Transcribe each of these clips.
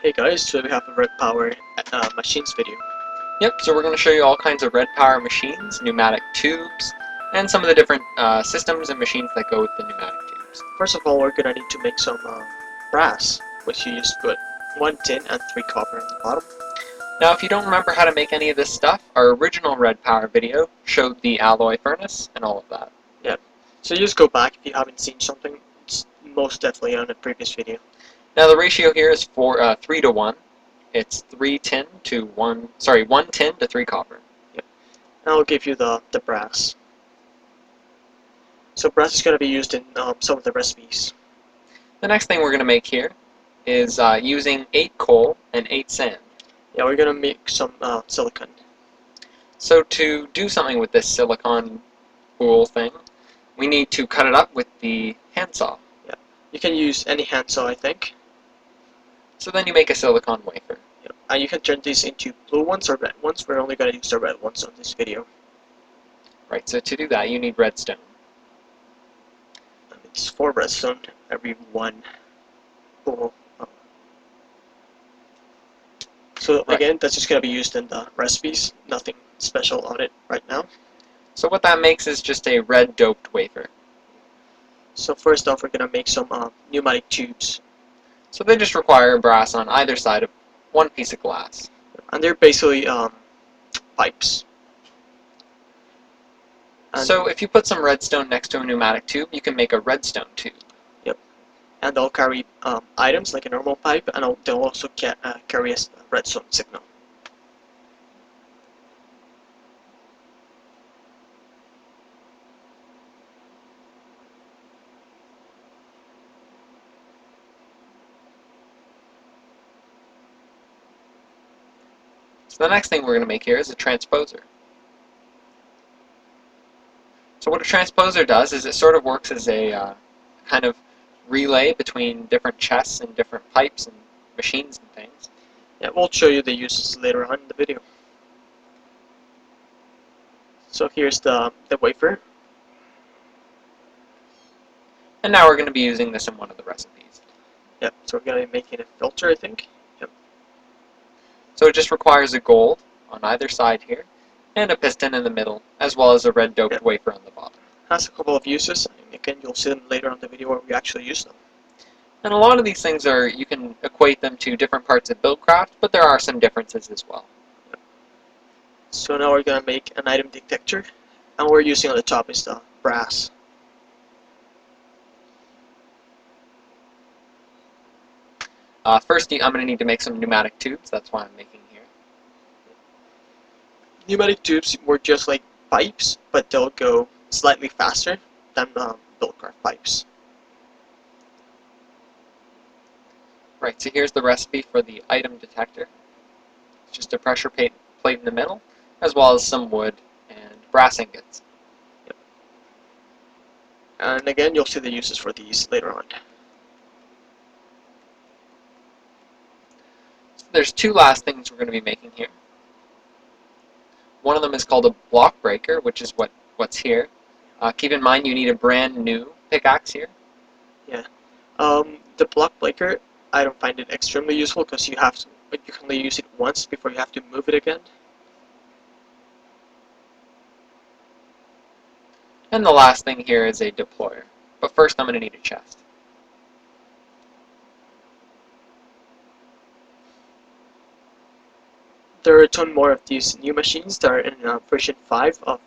Hey guys, so we have a Redpower machines video. Yep, so we're going to show you all kinds of Redpower machines, pneumatic tubes, and some of the different systems and machines that go with the pneumatic tubes. First of all, we're gonna need to make some brass, which you just put 1 tin and 3 copper on the bottom. Now, if you don't remember how to make any of this stuff, our original Redpower video showed the alloy furnace and all of that. Yeah, so you just go back if you haven't seen something. It's most definitely on the previous video. Now, the ratio here is 3 to 1. It's 1 tin to 3 copper. Yep. And I'll give you the brass. So brass is going to be used in some of the recipes. The next thing we're going to make here is using 8 coal and 8 sand. Yeah, we're going to make some silicon. So to do something with this silicon spool thing, we need to cut it up with the handsaw. Yeah, you can use any handsaw, I think. So then you make a silicon wafer. Yep. And you can turn these into blue ones or red ones. We're only going to use the red ones on this video. Right, so to do that you need redstone. And it's 4 redstone every 1 spool. So again, that's just going to be used in the recipes. Nothing special on it right now. So what that makes is just a red doped wafer. So first off, we're going to make some pneumatic tubes. So they just require brass on either side of one piece of glass. And they're basically pipes. And so if you put some redstone next to a pneumatic tube, you can make a redstone tube. Yep. And they'll carry items like a normal pipe, and they'll also carry a redstone signal. So the next thing we're going to make here is a transposer. So what a transposer does is it sort of works as a kind of relay between different chests and different pipes and machines and things. Yeah, we'll show you the uses later on in the video. So here's the wafer. And now we're going to be using this in one of the recipes. Yep, so we're going to be making a filter, I think. Yep. So it just requires a gold on either side here, and a piston in the middle, as well as a red doped wafer on the bottom. Has a couple of uses, and again, you'll see them later on in the video where we actually use them. And a lot of these things you can equate them to different parts of Buildcraft, but there are some differences as well. Yep. So now we're going to make an item detector, and we're using on the top is the brass. First, I'm going to need to make some pneumatic tubes. That's why I'm making here. Pneumatic tubes were just like pipes, but they'll go slightly faster than Buildcraft pipes. Right, so here's the recipe for the item detector. It's just a pressure plate in the middle, as well as some wood and brass ingots. Yep. And again, you'll see the uses for these later on. There's 2 last things we're going to be making here. One of them is called a block breaker, which is what's here. Keep in mind you need a brand new pickaxe here. Yeah. The block breaker, I don't find it extremely useful because you can only use it once before you have to move it again. And the last thing here is a deployer. But first I'm going to need a chest. There are a ton more of these new machines that are in version 5 of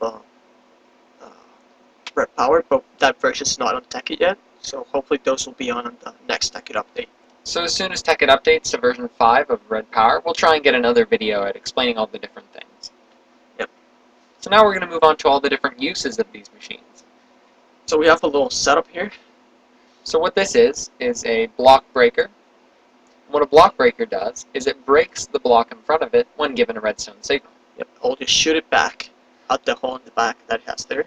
Redpower, but that version is not on Tekkit yet, so hopefully those will be on the next Tekkit update. So as soon as Tekkit updates to version 5 of Redpower, we'll try and get another video at explaining all the different things. Yep. So now we're going to move on to all the different uses of these machines. So we have a little setup here. So what this is a block breaker. What a block breaker does is it breaks the block in front of it when given a redstone signal. Yep, I'll just shoot it back out the hole in the back that it has there.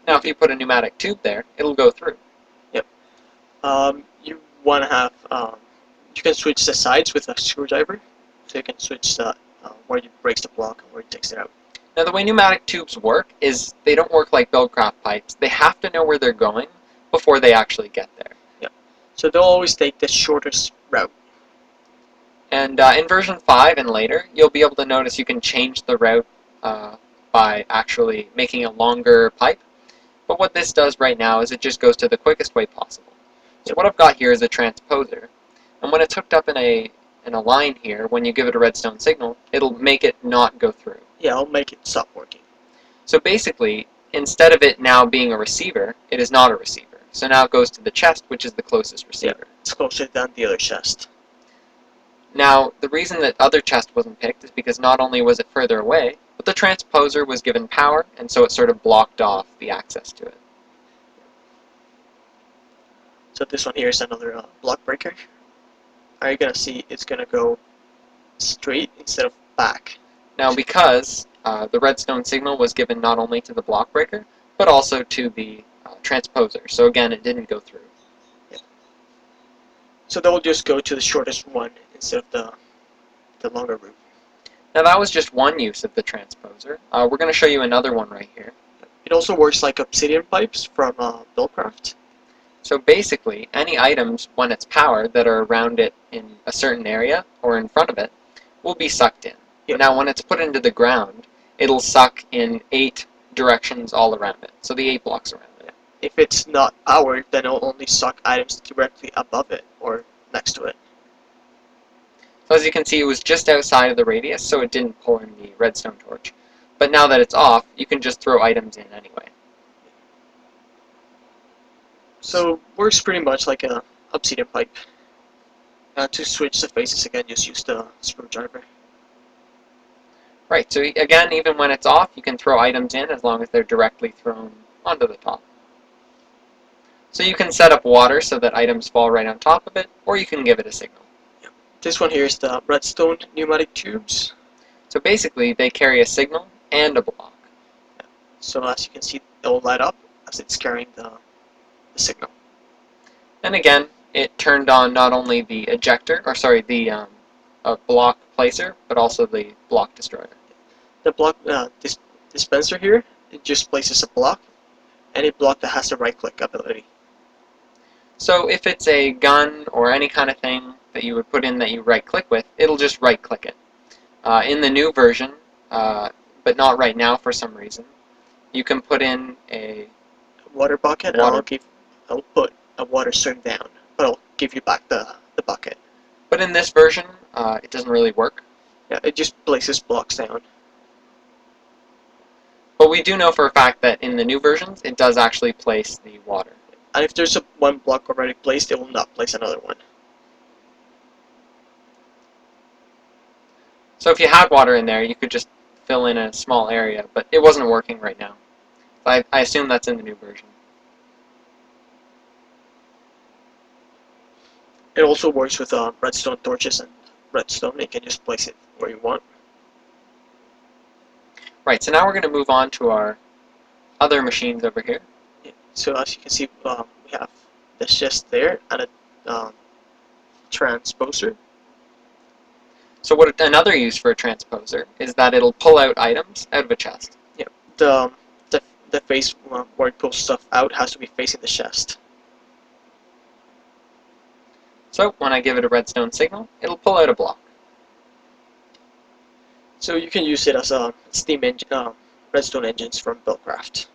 Now if you put a pneumatic tube there, it'll go through. Yep. You want to have, you can switch the sides with a screwdriver, so you can switch the, where it breaks the block and where it takes it out. Now the way pneumatic tubes work is they don't work like Buildcraft pipes. They have to know where they're going before they actually get there. Yep. So they'll always take the shortest route. And in version 5 and later, you'll be able to notice you can change the route by actually making a longer pipe. But what this does right now is it just goes to the quickest way possible. So what I've got here is a transposer. And when it's hooked up in a line here, when you give it a redstone signal, it'll make it not go through. Yeah, I'll make it stop working. So basically, instead of it now being a receiver, it is not a receiver. So now it goes to the chest, which is the closest receiver. Yeah, it's closer than the other chest. Now, the reason that other chest wasn't picked is because not only was it further away, but the transposer was given power, and so it sort of blocked off the access to it. So this one here is another block breaker. Are you gonna see it's gonna go straight instead of back? Now, because the redstone signal was given not only to the block breaker, but also to the transposer. So again, it didn't go through. Yeah. So that will just go to the shortest one instead of the longer route. Now that was just one use of the transposer. We're going to show you another one right here. It also works like obsidian pipes from Buildcraft. So basically, any items, when it's powered, that are around it in a certain area or in front of it, will be sucked in. Yep. Now when it's put into the ground, it'll suck in 8 directions all around it. So the 8 blocks around it. If it's not powered, then it'll only suck items directly above it or next to it. So as you can see, it was just outside of the radius, so it didn't pull in the redstone torch. But now that it's off, you can just throw items in anyway. So works pretty much like a obsidian pipe. To switch the faces again, just use the screwdriver. Right, so again, even when it's off, you can throw items in as long as they're directly thrown onto the top. So you can set up water so that items fall right on top of it, or you can give it a signal. This one here is the redstone pneumatic tubes. So basically, they carry a signal and a block. So as you can see, it will light up as it's carrying the signal. And again, it turned on not only the ejector, or sorry, the block placer, but also the block destroyer. The block dispenser here, it just places a block, any block that has the right-click ability. So if it's a gun or any kind of thing that you would put in that you right-click with, it'll just right-click it. In the new version, but not right now for some reason, you can put in a water bucket, and I'll put a water stream down, but I'll give you back the bucket. But in this version, it doesn't really work. Yeah, it just places blocks down. But we do know for a fact that in the new versions, it does actually place the water. And if there's one block already placed, it will not place another one. So if you had water in there, you could just fill in a small area, but it wasn't working right now. I assume that's in the new version. It also works with redstone torches and redstone. You can just place it where you want. Right, so now we're going to move on to our other machines over here. Yeah. So as you can see, we have the chest there and a transposer. So what another use for a transposer is that it'll pull out items out of a chest. Yeah, the face where it pulls stuff out has to be facing the chest. So when I give it a redstone signal, it'll pull out a block. So you can use it as a steam engine, redstone engines from Buildcraft.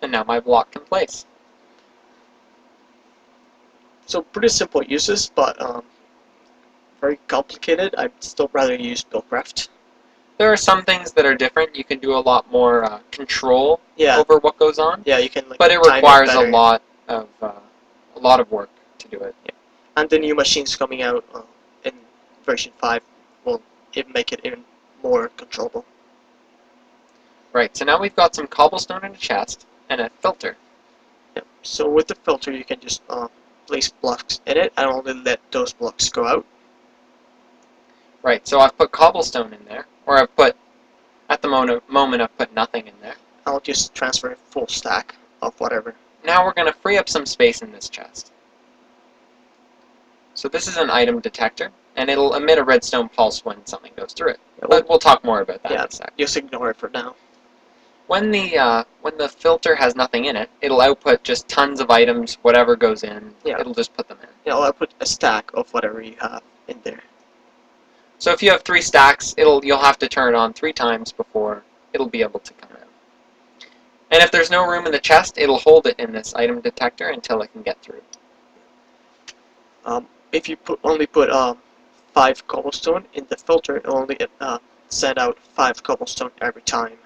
And now my block can place. So pretty simple uses, but very complicated. I'd still rather use Buildcraft. There are some things that are different. You can do a lot more control Yeah. over what goes on. Yeah, you can. Like, but it time requires better. a lot of work to do it. Yeah. And the new machines coming out in version 5 will make it even more controllable. Right. So now we've got some cobblestone in a chest and a filter. Yeah. So with the filter, you can just place blocks in it and only let those blocks go out. Right. So I've put cobblestone in there, or I've put at the moment I've put nothing in there. I'll just transfer a full stack of whatever. Now we're going to free up some space in this chest. So this is an item detector, and it'll emit a redstone pulse when something goes through it. Yeah, But we'll talk more about that in a sec. Just ignore it for now. When the filter has nothing in it, it'll output just tons of items, whatever goes in, Yeah. it'll just put them in. Yeah, I'll put a stack of whatever you have in there. So if you have 3 stacks, you'll have to turn it on 3 times before it'll be able to come out. And if there's no room in the chest, it'll hold it in this item detector until it can get through. If you only put 5 cobblestone in the filter, it'll only send out 5 cobblestone every time.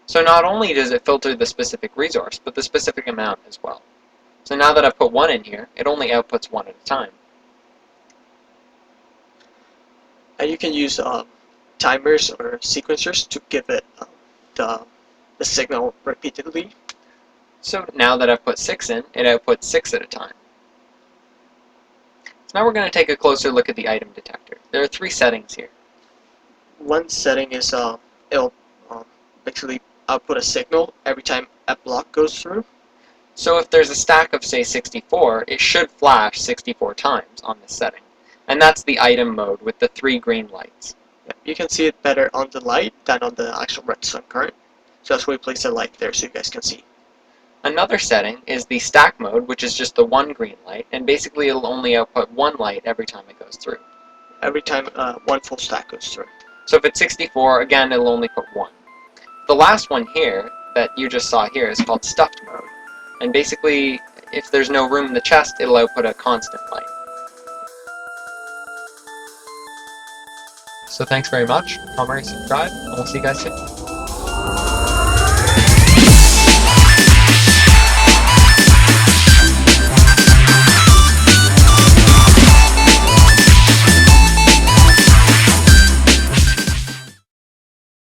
So not only does it filter the specific resource, but the specific amount as well. So now that I've put 1 in here, it only outputs 1 at a time. And you can use timers or sequencers to give it the signal repeatedly. So now that I've put 6 in, it outputs 6 at a time. So now we're going to take a closer look at the item detector. There are 3 settings here. One setting is it'll basically output a signal every time a block goes through. So if there's a stack of, say, 64, it should flash 64 times on this setting. And that's the item mode with the 3 green lights. Yeah, you can see it better on the light than on the actual redstone current. So that's why we place a light there so you guys can see. Another setting is the stack mode, which is just the 1 green light, and basically it'll only output 1 light every time it goes through. Every time 1 full stack goes through. So if it's 64, again, it'll only put 1. The last one here, that you just saw here, is called stuffed mode. And basically, if there's no room in the chest, it'll output a constant light. So thanks very much. Comment, subscribe, and we'll see you guys soon.